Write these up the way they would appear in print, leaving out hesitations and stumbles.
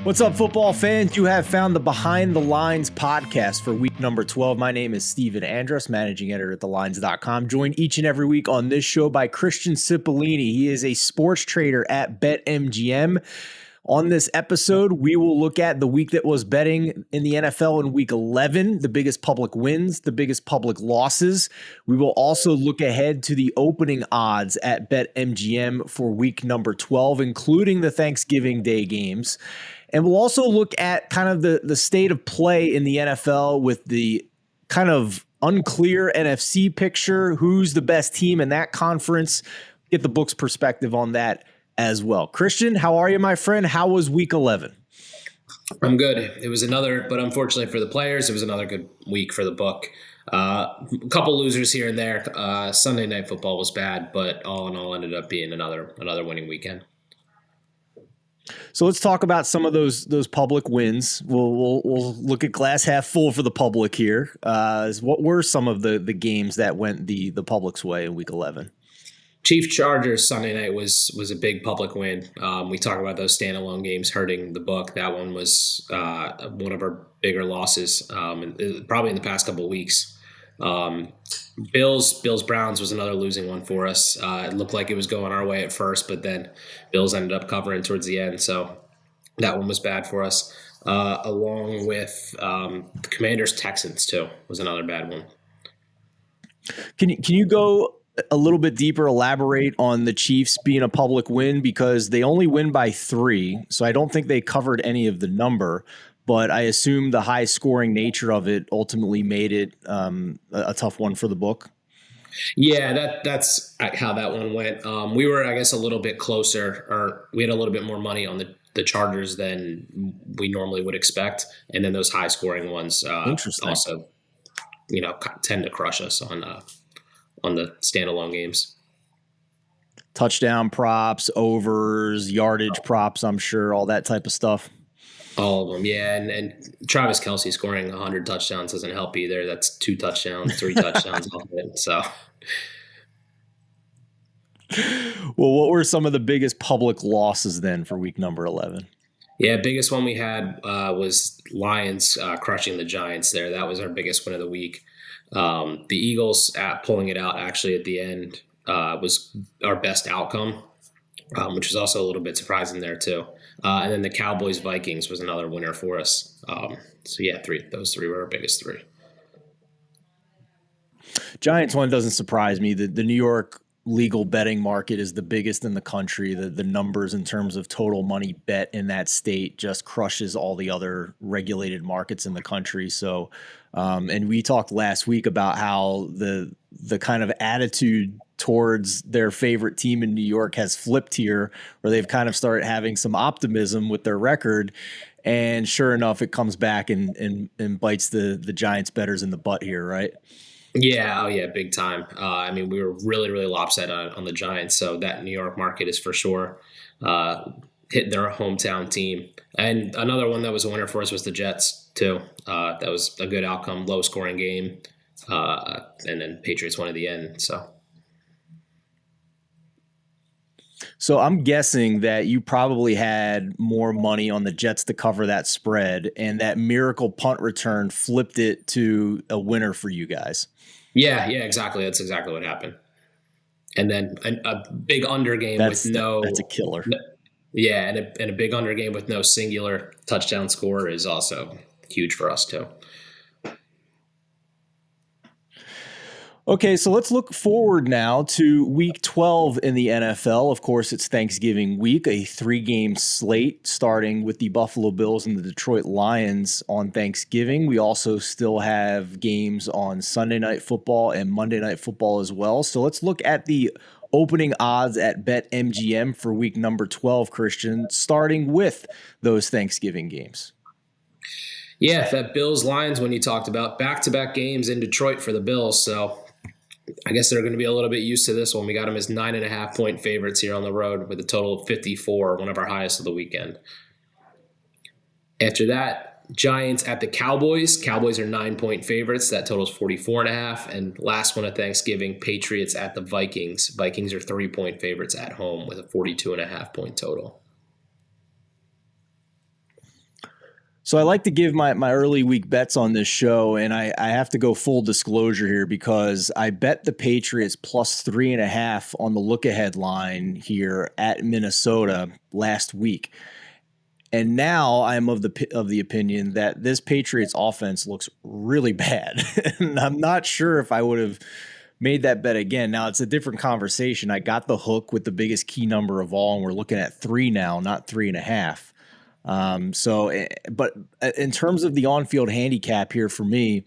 What's up, football fans? You have found the Behind the Lines podcast for week number 12. My name is Stephen Andress, managing editor at TheLines.com. Joined each and every week on this show by Christian Cipollini. He is a sports trader at BetMGM. On this episode, we will look at the week that was betting in the NFL in week 11, the biggest public wins, the biggest public losses. We will also look ahead to the opening odds at BetMGM for week number 12, including the Thanksgiving Day games. And we'll also look at kind of the state of play in the NFL with the kind of unclear NFC picture, who's the best team in that conference, get the book's perspective on that as well. Christian, how are you, my friend? How was week 11? I'm good. It was another, but unfortunately for the players, it was another good week for the book. A couple losers here and there. Sunday Night Football was bad, but all in all ended up being another winning weekend. So let's talk about some of those public wins. We'll look at glass half full for the public here. What were some of the games that went the public's way in week 11? Chiefs Chargers Sunday night was a big public win. We talk about those standalone games hurting the book. That one was one of our bigger losses, probably in the past couple of weeks. Bills Browns was another losing one for us. It looked like it was going our way at first, but then Bills ended up covering towards the end. So that one was bad for us. Along with the Commanders Texans too was another bad one. Can you go a little bit deeper, elaborate on the Chiefs being a public win, because they only win by 3. So I don't think they covered any of the number, but I assume the high scoring nature of it ultimately made it a tough one for the book. Yeah, that's how that one went. We were, I guess, a little bit closer, or we had a little bit more money on the Chargers than we normally would expect. And then those high scoring ones also, tend to crush us on the standalone games. Touchdown props, overs, yardage props, I'm sure, all that type of stuff. All of them, yeah. And Travis Kelce scoring 100 touchdowns doesn't help either. That's 2 touchdowns, 3 touchdowns off it. So, well, what were some of the biggest public losses then for week number 11? Yeah, biggest one we had was Lions crushing the Giants there. That was our biggest win of the week. The Eagles pulling it out actually at the end was our best outcome, which was also a little bit surprising there too. And then the Cowboys Vikings was another winner for us. So yeah, those three were our biggest 3. Giants one doesn't surprise me. The New York legal betting market is the biggest in the country. The numbers in terms of total money bet in that state just crushes all the other regulated markets in the country. So, and we talked last week about how the kind of attitude towards their favorite team in New York has flipped here, where they've kind of started having some optimism with their record. And sure enough, it comes back and bites the Giants bettors in the butt here, right? Yeah. Oh, yeah. Big time. We were really, really lopsided on the Giants. So that New York market is for sure hitting their hometown team. And another one that was a winner for us was the Jets, too. That was a good outcome, low scoring game. And then Patriots won at the end. So I'm guessing that you probably had more money on the Jets to cover that spread, and that miracle punt return flipped it to a winner for you guys. Yeah, exactly. That's exactly what happened. And then a big under game that's a killer. Yeah, and a big under game with no singular touchdown score is also huge for us too. Okay, so let's look forward now to week 12 in the NFL. Of course, it's Thanksgiving week, a 3-game slate starting with the Buffalo Bills and the Detroit Lions on Thanksgiving. We also still have games on Sunday Night Football and Monday Night Football as well. So let's look at the opening odds at BetMGM for week number 12, Christian, starting with those Thanksgiving games. Yeah, that Bills-Lions when you talked about back-to-back games in Detroit for the Bills, so I guess they're going to be a little bit used to this one. We got them as 9.5-point favorites here on the road with a total of 54, one of our highest of the weekend. After that, Giants at the Cowboys. Cowboys are 9-point favorites. That totals 44.5. And last one at Thanksgiving, Patriots at the Vikings. Vikings are 3-point favorites at home with a 42.5-point total. So I like to give my early week bets on this show, and I have to go full disclosure here because I bet the Patriots plus 3.5 on the look ahead line here at Minnesota last week. And now I'm of the opinion that this Patriots offense looks really bad. And I'm not sure if I would have made that bet again. Now it's a different conversation. I got the hook with the biggest key number of all, and we're looking at 3 now, not 3.5. But in terms of the on-field handicap here for me,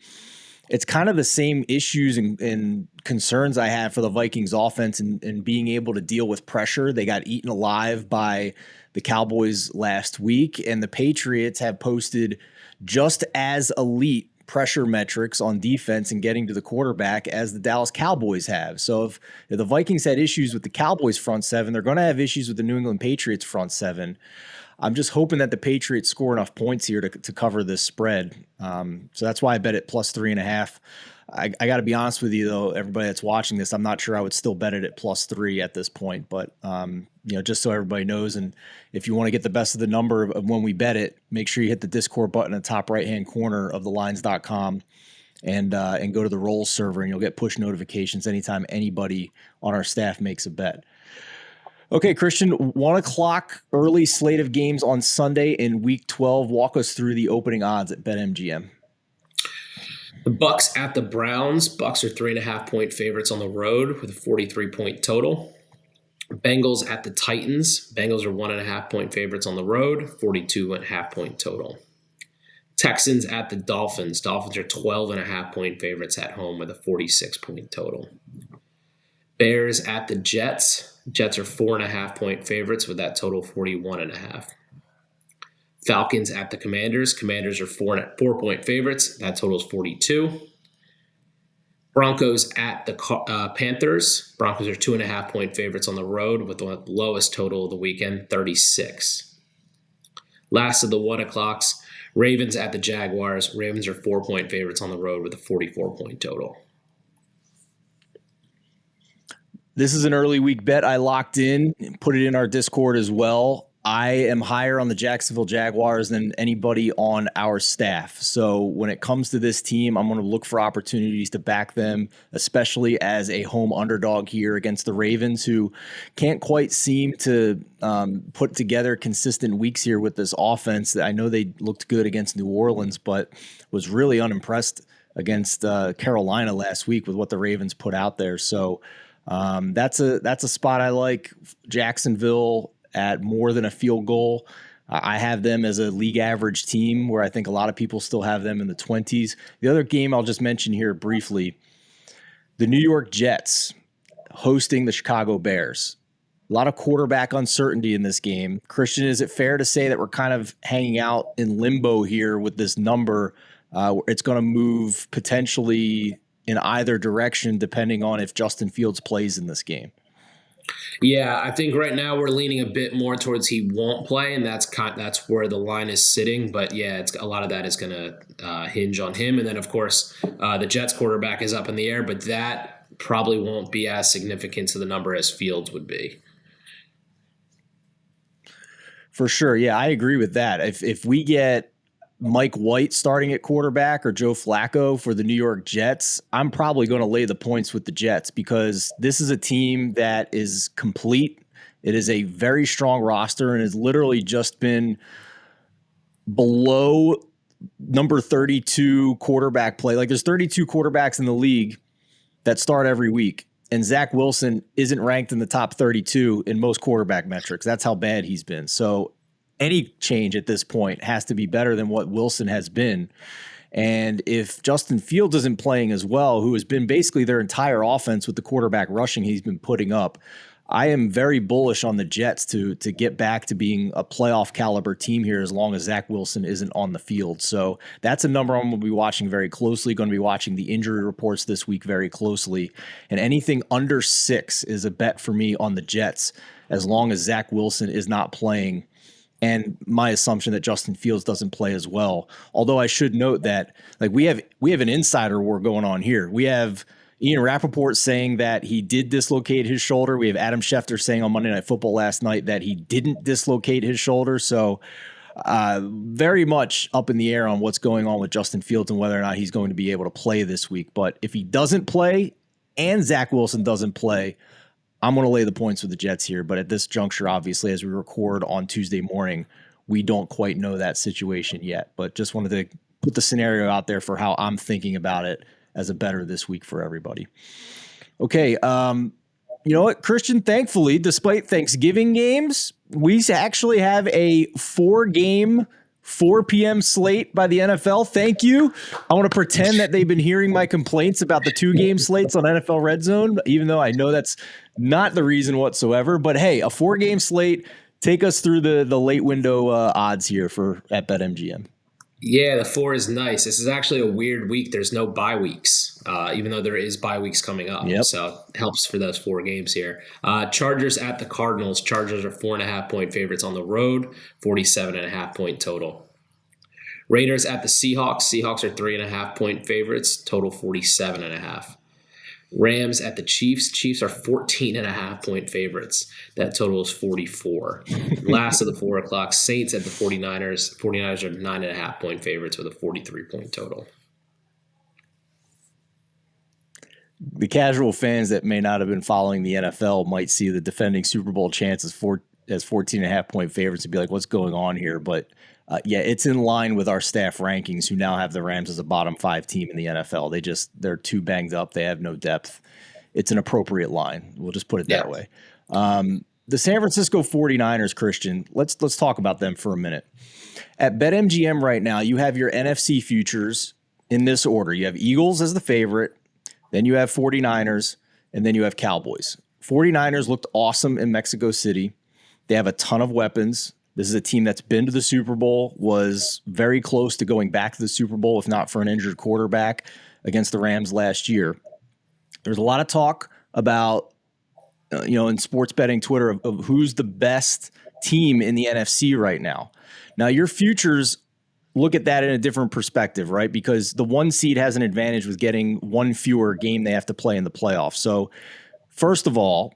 it's kind of the same issues and concerns I have for the Vikings offense and being able to deal with pressure. They got eaten alive by the Cowboys last week, and the Patriots have posted just as elite pressure metrics on defense and getting to the quarterback as the Dallas Cowboys have. So if the Vikings had issues with the Cowboys front seven, they're going to have issues with the New England Patriots front seven. I'm just hoping that the Patriots score enough points here to cover this spread. So that's why I bet it plus 3.5. I got to be honest with you, though, everybody that's watching this, I'm not sure I would still bet it at plus 3 at this point. But, just so everybody knows, and if you want to get the best of the number of when we bet it, make sure you hit the Discord button in the top right-hand corner of TheLines.com and go to the Rolls server, and you'll get push notifications anytime anybody on our staff makes a bet. Okay, Christian, 1 o'clock early slate of games on Sunday in Week 12. Walk us through the opening odds at BetMGM. The Bucks at the Browns. Bucks are 3.5-point favorites on the road with a 43-point total. Bengals at the Titans. Bengals are 1.5-point favorites on the road, 42.5-point total. Texans at the Dolphins. Dolphins are 12.5-point favorites at home with a 46-point total. Bears at the Jets. Jets are 4.5-point favorites with that total 41.5. Falcons at the Commanders. Commanders are 4-point favorites. That total is 42. Broncos at the Panthers. Broncos are 2.5-point favorites on the road with the lowest total of the weekend, 36. Last of the 1 o'clocks, Ravens at the Jaguars. Ravens are 4-point favorites on the road with a 44-point total. This is an early week bet I locked in and put it in our Discord as well. I am higher on the Jacksonville Jaguars than anybody on our staff. So when it comes to this team, I'm going to look for opportunities to back them, especially as a home underdog here against the Ravens, who can't quite seem to put together consistent weeks here with this offense. I know they looked good against New Orleans, but was really unimpressed against Carolina last week with what the Ravens put out there. So that's a spot I like. Jacksonville at more than a field goal. I have them as a league average team where I think a lot of people still have them in the 20s. The other game I'll just mention here briefly, the New York Jets hosting the Chicago Bears. A lot of quarterback uncertainty in this game. Christian, is it fair to say that we're kind of hanging out in limbo here with this number? It's going to move potentially in either direction, depending on if Justin Fields plays in this game. Yeah, I think right now we're leaning a bit more towards he won't play, and that's where the line is sitting. But yeah, a lot of that is going to hinge on him. And then, of course, the Jets quarterback is up in the air, but that probably won't be as significant to the number as Fields would be. For sure. Yeah, I agree with that. If we get Mike White starting at quarterback or Joe Flacco for the New York Jets, I'm probably going to lay the points with the Jets because this is a team that is complete. It is a very strong roster and has literally just been below number 32 quarterback play. Like there's 32 quarterbacks in the league that start every week, and Zach Wilson isn't ranked in the top 32 in most quarterback metrics. That's how bad he's been. So any change at this point has to be better than what Wilson has been. And if Justin Fields isn't playing as well, who has been basically their entire offense with the quarterback rushing he's been putting up, I am very bullish on the Jets to get back to being a playoff caliber team here as long as Zach Wilson isn't on the field. So that's a number I'm going to be watching very closely, going to be watching the injury reports this week very closely. And anything under 6 is a bet for me on the Jets as long as Zach Wilson is not playing. And my assumption that Justin Fields doesn't play as well. Although I should note that like we have an insider war going on here. We have Ian Rappaport saying that he did dislocate his shoulder. We have Adam Schefter saying on Monday Night Football last night that he didn't dislocate his shoulder. So Very much up in the air on what's going on with Justin Fields and whether or not he's going to be able to play this week. But if he doesn't play and Zach Wilson doesn't play, I'm going to lay the points with the Jets here. But at this juncture, obviously, as we record on Tuesday morning, we don't quite know that situation yet. But just wanted to put the scenario out there for how I'm thinking about it as a better this week for everybody. Okay. You know what, Christian, thankfully, despite Thanksgiving games, we actually have a 4-game, 4 p.m. slate by the NFL. Thank you. I want to pretend that they've been hearing my complaints about the 2-game slates on NFL Red Zone, even though I know that's not the reason whatsoever. But hey, a 4-game slate. Take us through the late window odds here at BetMGM. Yeah, the 4 is nice. This is actually a weird week. There's no bye weeks, even though there is bye weeks coming up. Yep. So it helps for those 4 games here. Chargers at the Cardinals. Chargers are 4.5-point favorites on the road, 47.5-point total. Raiders at the Seahawks. Seahawks are 3.5-point favorites, total 47.5. Rams at the Chiefs. Chiefs are 14.5-point favorites. That total is 44. Last of the 4 o'clock, Saints at the 49ers. 49ers are 9.5-point favorites with a 43-point total. The casual fans that may not have been following the NFL might see the defending Super Bowl chances as 14.5-point favorites and be like, what's going on here? But yeah, it's in line with our staff rankings, who now have the Rams as a bottom 5 team in the NFL. They're too banged up. They have no depth. It's an appropriate line. We'll just put it that way. The San Francisco 49ers, Christian, let's talk about them for a minute. At BetMGM right now, you have your NFC futures in this order. You have Eagles as the favorite, then you have 49ers, and then you have Cowboys. 49ers looked awesome in Mexico City. They have a ton of weapons. This is a team that's been to the Super Bowl, was very close to going back to the Super Bowl, if not for an injured quarterback, against the Rams last year. There's a lot of talk about, in sports betting Twitter of who's the best team in the NFC right now. Now, your futures look at that in a different perspective, right? Because the 1 seed has an advantage with getting 1 fewer game they have to play in the playoffs. So, first of all,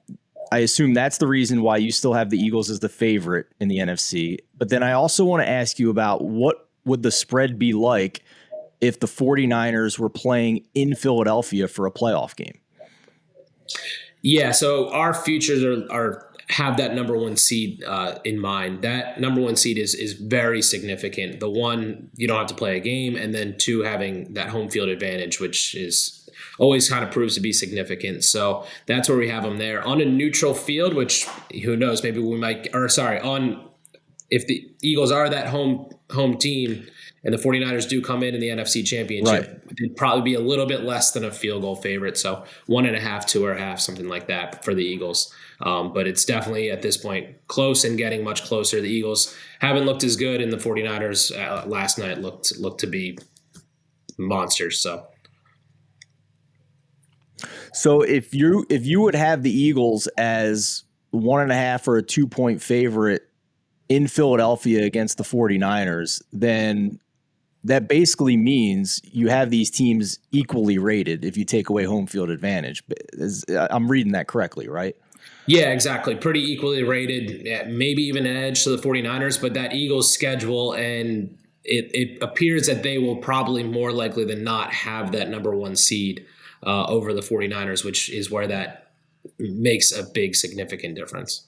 I assume that's the reason why you still have the Eagles as the favorite in the NFC. But then I also want to ask you about what would the spread be like if the 49ers were playing in Philadelphia for a playoff game? Yeah, so our futures have that number 1 seed in mind. That number 1 seed is very significant. The 1, you don't have to play a game, and then 2, having that home field advantage, which is always kind of proves to be significant. So that's where we have them there. On a neutral field, which who knows, maybe we might, if the Eagles are that home team and the 49ers do come in the NFC Championship, right, it'd probably be a little bit less than a field goal favorite. So 1.5, 2.5, something like that for the Eagles. But it's definitely at this point close and getting much closer. The Eagles haven't looked as good, and the 49ers last night looked to be monsters. So if you would have the Eagles as 1.5 or a 2-point favorite in Philadelphia against the 49ers, then that basically means you have these teams equally rated if you take away home field advantage. I'm reading that correctly, right? Yeah, exactly. Pretty equally rated, maybe even an edge to the 49ers, but that Eagles schedule, and it appears that they will probably more likely than not have that number 1 seed over the 49ers, which is where that makes a big significant difference.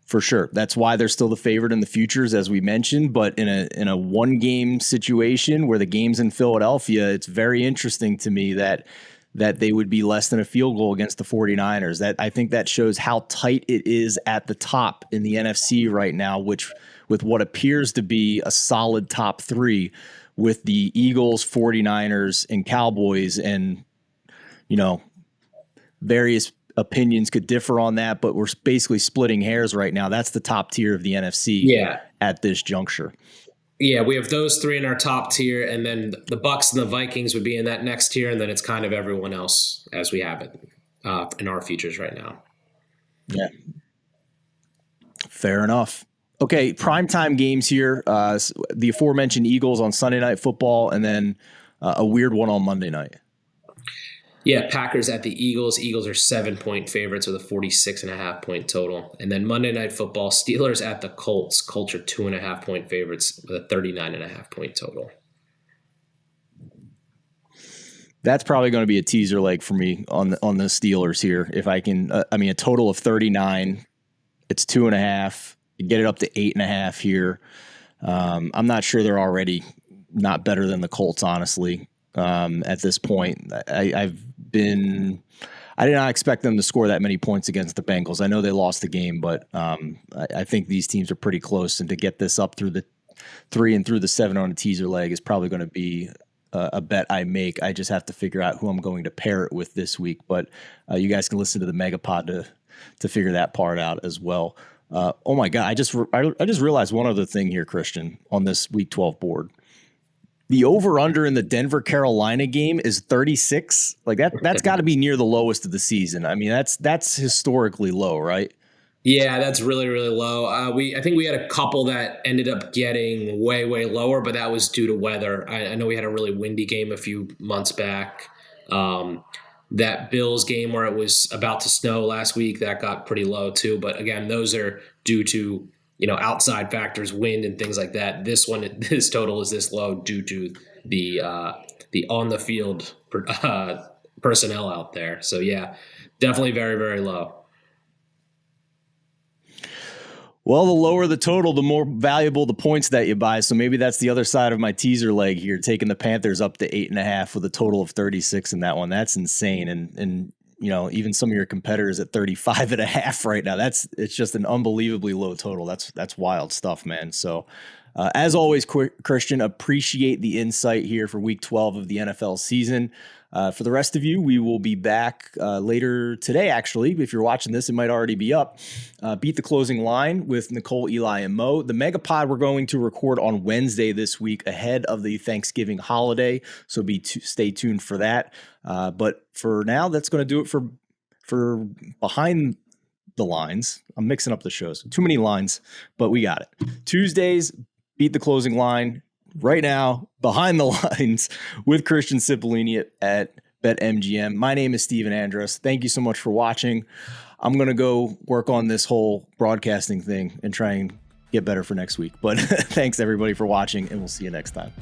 For sure. That's why they're still the favorite in the futures, as we mentioned. But in a 1-game situation where the game's in Philadelphia, it's very interesting to me that they would be less than a field goal against the 49ers. That I think that shows how tight it is at the top in the NFC right now, which with what appears to be a solid top 3 with the Eagles, 49ers, and Cowboys. And, various opinions could differ on that, but we're basically splitting hairs right now. That's the top tier of the NFC at this juncture. Yeah, we have those 3 in our top tier, and then the Bucs and the Vikings would be in that next tier, and then it's kind of everyone else as we have it in our futures right now. Yeah. Fair enough. Okay, primetime games here. The aforementioned Eagles on Sunday Night Football, and then a weird one on Monday night. Yeah, Packers at the Eagles. Eagles are 7-point favorites with a 46.5-point total. And then Monday Night Football, Steelers at the Colts. Colts are 2.5-point favorites with a 39.5-point total. That's probably going to be a teaser leg for me on the Steelers here. If I can, a total of 39. It's 2.5. You get it up to 8.5 here. I'm not sure they're already not better than the Colts, honestly. At this point, I did not expect them to score that many points against the Bengals. I know they lost the game, but I think these teams are pretty close. And to get this up through the 3 and through the 7 on a teaser leg is probably going to be a bet I make. I just have to figure out who I'm going to pair it with this week. But you guys can listen to the Megapod to figure that part out as well. Oh my God! I just realized one other thing here, Christian, on this Week 12 board. The over/under in the Denver-Carolina game is 36. Like that's got to be near the lowest of the season. I mean, that's historically low, right? Yeah, that's really, really low. I think we had a couple that ended up getting way, way lower, but that was due to weather. I know we had a really windy game a few months back. That Bills game where it was about to snow last week, that got pretty low too. But again, those are due to outside factors, wind and things like that. This total is this low due to the on the field personnel out there. So yeah, definitely very, very low. Well, the lower the total, the more valuable the points that you buy. So maybe that's the other side of my teaser leg here, taking the Panthers up to 8.5 with a total of 36 in that one. That's insane. And even some of your competitors at 35.5 right now. It's just an unbelievably low total. That's wild stuff, man. So as always, Christian, appreciate the insight here for Week 12 of the NFL season. For the rest of you, we will be back later today, actually. If you're watching this, it might already be up. Beat the Closing Line with Nicole, Eli, and Mo. The Megapod we're going to record on Wednesday this week ahead of the Thanksgiving holiday, so stay tuned for that. But for now, that's going to do it for Behind the Lines. I'm mixing up the shows. Too many lines, but we got it. Tuesdays, Beat the Closing Line. Right now, Behind the Lines with Christian Cipollini at BetMGM. My name is Stephen Andress. Thank you so much for watching. I'm going to go work on this whole broadcasting thing and try and get better for next week. But thanks, everybody, for watching, and we'll see you next time.